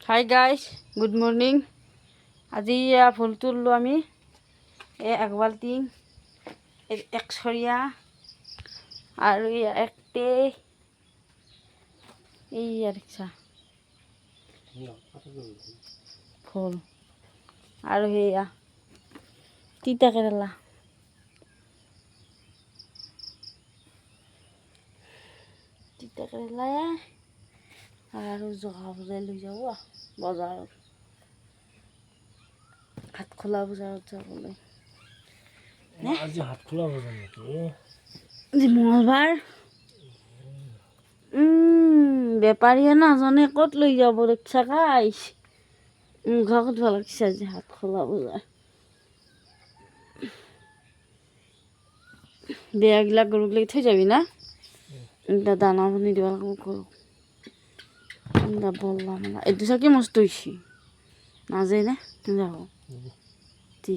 Hi guys, good morning. আজি ফুল তুললো আমি এক বাল্টি এক ছড়িয়া আর একটে এই রিক্সা ফুল আর হেয়া তিতা কেরালা আর জহা বুজাই লৈ যাব বজাৰত হাটখোলা বজাৰত যাবলৈ। আজি হাটখোলা বজাৰ নেকি? আজি মঙলবাৰ। বেপাৰীয়ে নাজানে ক'ত লৈ যাব ৰিক্সা গাইছ। ঘৰত ভাল লাগিছে আজি হাটখোলা বজাৰ। বেয়াগিলাক গৰুগিলাক থৈ যাবি না? এতিয়া দানা পানী দিব লাগিব গৰুক। বললাম না এইটো চাকি মস্ত হয়েছি না যাই না যাব দি